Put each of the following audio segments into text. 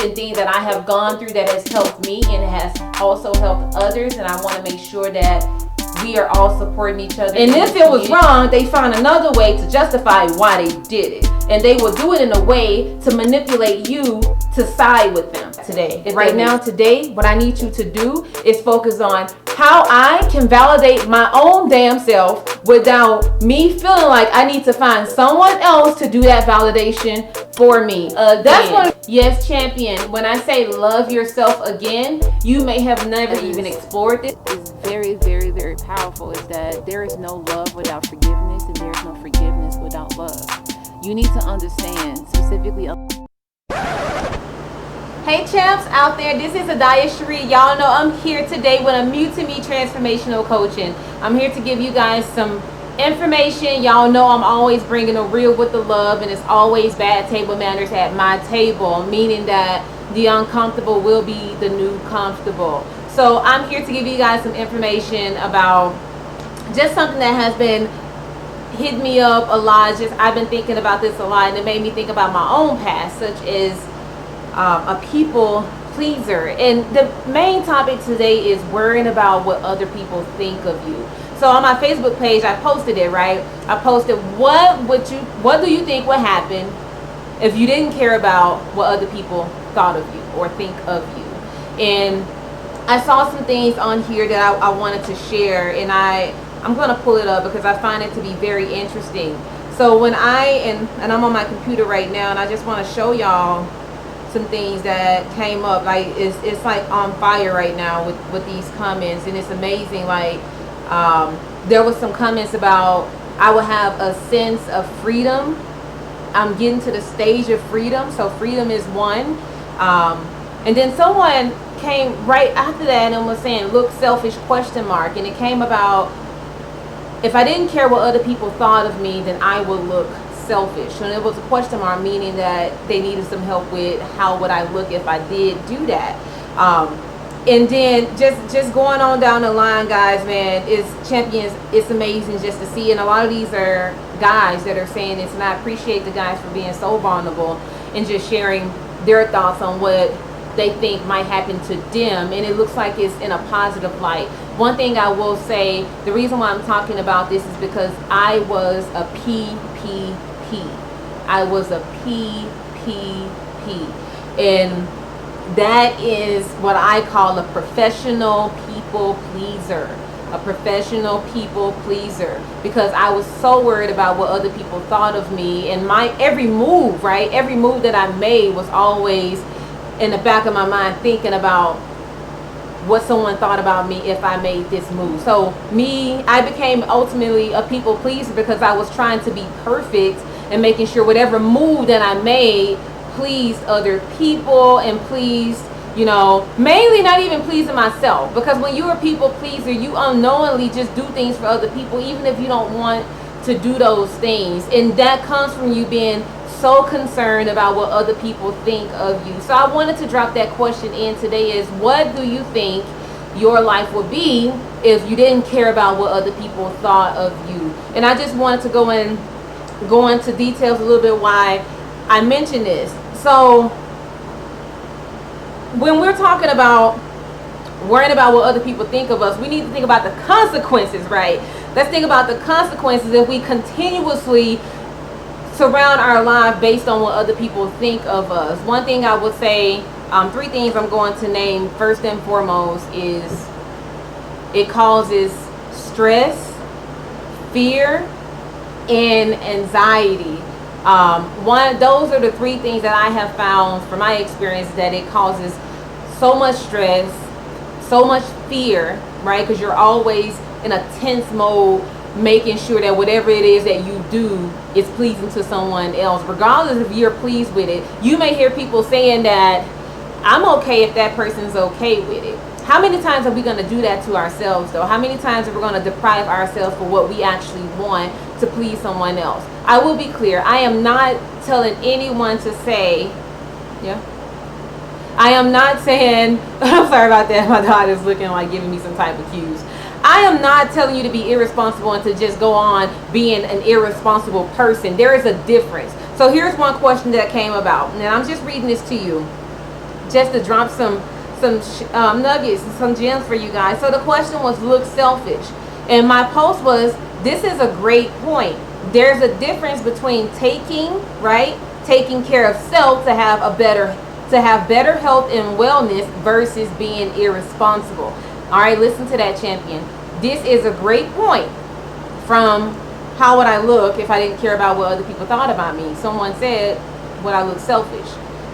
and things that I have gone through that has helped me and has also helped others, and I want to make sure that we are all supporting each other. And if it was wrong, they find another way to justify why they did it. And they will do it in a way to manipulate you to side with them today. Right now, today, what I need you to do is focus on how I can validate my own damn self without me feeling like I need to find someone else to do that validation for me. That's what, yes, champion, when I say love yourself again, you may have never even explored it. It's very, very, very powerful is that there is no love without forgiveness, and there is no forgiveness without love. You need to understand specifically. Hey champs out there, this is Adyashere. Y'all know I'm here today with UnMutingMe transformational coaching. I'm here to give you guys some information. Y'all know I'm always bringing the real with the love, and it's always bad table manners at my table, meaning that the uncomfortable will be the new comfortable. So I'm here to give you guys some information about just something that has been hitting me up a lot. I've been thinking about this a lot, and it made me think about my own past, such as a people pleaser. And the main topic today is worrying about what other people think of you. So on my Facebook page, I posted it, right? I posted, what do you think would happen if you didn't care about what other people thought of you or think of you? And I saw some things on here that I wanted to share, and I'm going to pull it up because I find it to be very interesting. So when and I'm on my computer right now, and I just want to show y'all some things that came up. Like it's like on fire right now with these comments, and it's amazing. Like there was some comments about I would have a sense of freedom. I'm getting to the stage of freedom, so freedom is one. And then someone came right after that and was saying, look selfish, ? And it came about, if I didn't care what other people thought of me, then I would look selfish. And it was a question mark, meaning that they needed some help with how would I look if I did do that. And then just going on down the line, guys, man, it's amazing just to see. And a lot of these are guys that are saying this, and I appreciate the guys for being so vulnerable and just sharing their thoughts on what they think might happen to them, and it looks like it's in a positive light. One thing I will say, the reason why I'm talking about this is because I was a PPP. I was a PPP, and that is what I call a professional people pleaser. A professional people pleaser, because I was so worried about what other people thought of me, and my every move, right? Every move that I made was always in the back of my mind thinking about what someone thought about me if I made this move. So I became ultimately a people pleaser because I was trying to be perfect and making sure whatever move that I made pleased other people and pleased, mainly not even pleasing myself. Because when you're a people pleaser, you unknowingly just do things for other people, even if you don't want to do those things. And that comes from you being so concerned about what other people think of you. So I wanted to drop that question in today is, what do you think your life would be if you didn't care about what other people thought of you? And I just wanted to go into details a little bit why I mentioned this. So when we're talking about worrying about what other people think of us, we need to think about the consequences, right? Let's think about the consequences if we continuously surround our life based on what other people think of us. One thing I would say, 3 things I'm going to name first and foremost is it causes stress, fear, and anxiety. Those are the 3 things that I have found from my experience, that it causes so much stress, so much fear, right? Because you're always in a tense mode, making sure that whatever it is that you do is pleasing to someone else, regardless if you're pleased with it. You may hear people saying that I'm okay if that person's okay with it. How many times are we going to do that to ourselves, though? How many times are we going to deprive ourselves for what we actually want to please someone else? I will be clear. I am not telling anyone to say, I am not saying, I'm sorry about that. My daughter's looking like giving me some type of cues. I am not telling you to be irresponsible and to just go on being an irresponsible person. There is a difference. So here's one question that came about, and I'm just reading this to you. just to drop some nuggets and some gems for you guys. So the question was, look selfish. And my post was, this is a great point. There's a difference between taking care of self to have better health and wellness versus being irresponsible. All right, listen to that, champion. This is a great point. From how would I look if I didn't care about what other people thought about me? Someone said, would I look selfish?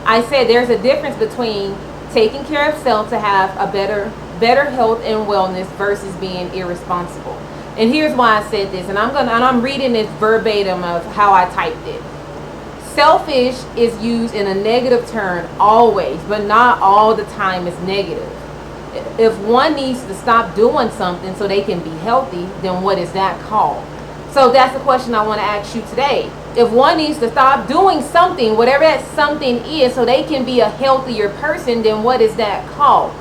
I said there's a difference between taking care of self to have a better health and wellness versus being irresponsible. And here's why I said this, and I'm reading this verbatim of how I typed it. Selfish is used in a negative term always, but not all the time is negative. If one needs to stop doing something so they can be healthy, then what is that called? So that's the question I want to ask you today. If one needs to stop doing something, whatever that something is, so they can be a healthier person, then what is that called?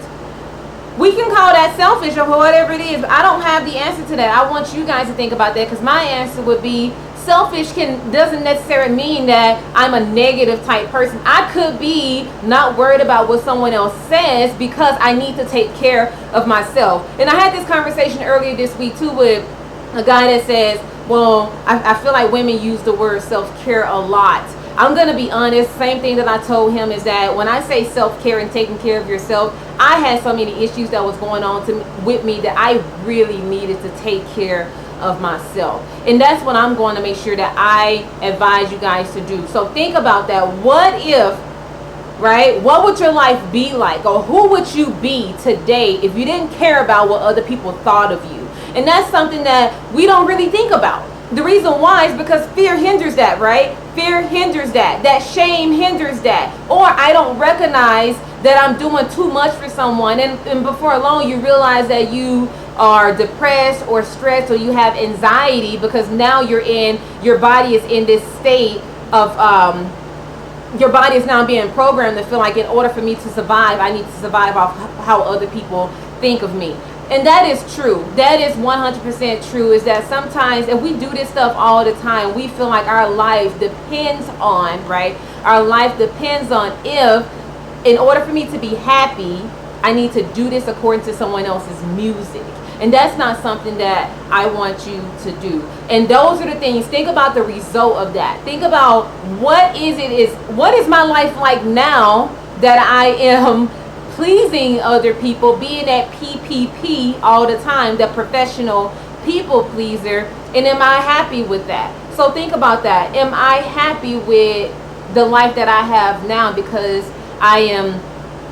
We can call that selfish or whatever it is. I don't have the answer to that. I want you guys to think about that, because my answer would be selfish doesn't necessarily mean that I'm a negative type person. I could be not worried about what someone else says because I need to take care of myself. And I had this conversation earlier this week too with a guy that says, well, I feel like women use the word self-care a lot. I'm going to be honest, same thing that I told him is that when I say self-care and taking care of yourself, I had so many issues that was going on with me that I really needed to take care of myself. And that's what I'm going to make sure that I advise you guys to do. So think about that. What if, right? What would your life be like? Or who would you be today if you didn't care about what other people thought of you? And that's something that we don't really think about. The reason why is because fear hinders that, right? Fear hinders that. That shame hinders that. Or I don't recognize that I'm doing too much for someone. And before long, you realize that you are depressed or stressed or you have anxiety because now your body is in this state of, your body is now being programmed to feel like in order for me to survive, I need to survive off how other people think of me. And that is true. That is 100% true, is that sometimes if we do this stuff all the time, we feel like our life depends on, right? Our life depends on if, in order for me to be happy, I need to do this according to someone else's music. And that's not something that I want you to do. And those are the things, think about the result of that. Think about what is my life like now that I am pleasing other people, being that PPP all the time, the professional people pleaser, and am I happy with that? So think about that. Am I happy with the life that I have now because I am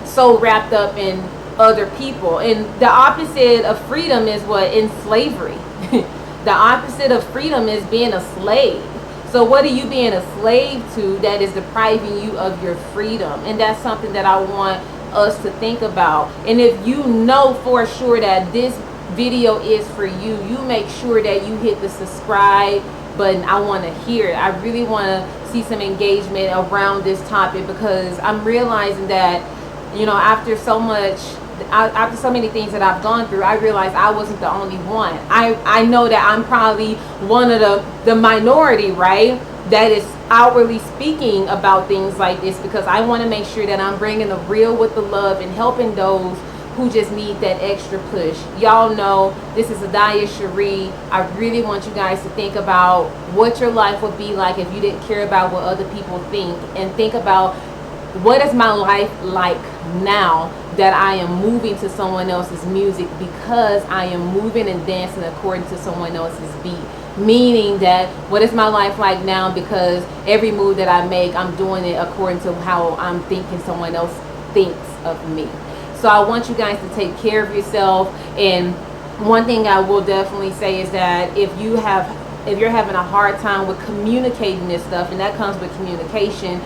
so wrapped up in other people? And the opposite of freedom is what? In slavery. The opposite of freedom is being a slave. So what are you being a slave to that is depriving you of your freedom? And that's something that I want us to think about. And if you know for sure that this video is for you, you make sure that you hit the subscribe button. I want to hear it. I really want to see some engagement around this topic, because I'm realizing that, you know, after so many things that I've gone through, I realized I wasn't the only one. I know that I'm probably one of the minority, right, that is outwardly speaking about things like this, because I want to make sure that I'm bringing the real with the love and helping those who just need that extra push. Y'all know this is adyashere. I really want you guys to think about what your life would be like if you didn't care about what other people think, and think about what is my life like now that I am moving to someone else's music, because I am moving and dancing according to someone else's beat. Meaning that what is my life like now because every move that I make, I'm doing it according to how I'm thinking someone else thinks of me. So I want you guys to take care of yourself. And one thing I will definitely say is that if you're having a hard time with communicating this stuff, and that comes with communication,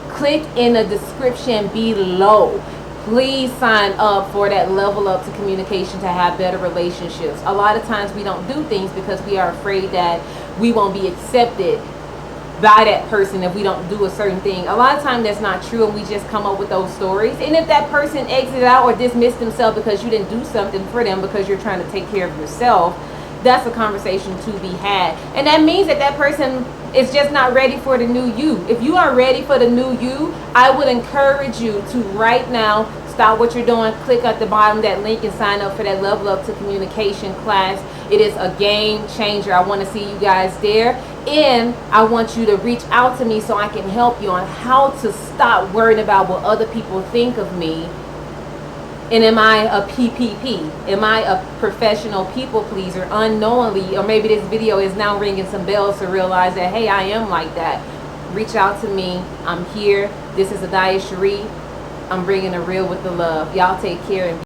click in the description below. Please sign up for that level up to communication to have better relationships. A lot of times we don't do things because we are afraid that we won't be accepted by that person if we don't do a certain thing. A lot of times that's not true, and we just come up with those stories. And if that person exited out or dismissed themselves because you didn't do something for them because you're trying to take care of yourself, that's a conversation to be had. And that means that that person is just not ready for the new you. If you are ready for the new you, I would encourage you to right now stop what you're doing, click at the bottom that link and sign up for that Level Up to Communication class. It is a game changer. I want to see you guys there, and I want you to reach out to me so I can help you on how to stop worrying about what other people think of me. And am I a PPP? Am I a professional people pleaser unknowingly? Or maybe this video is now ringing some bells to realize that, hey, I am like that. Reach out to me. I'm here. This is Adyashere. I'm bringing the real with the love. Y'all take care and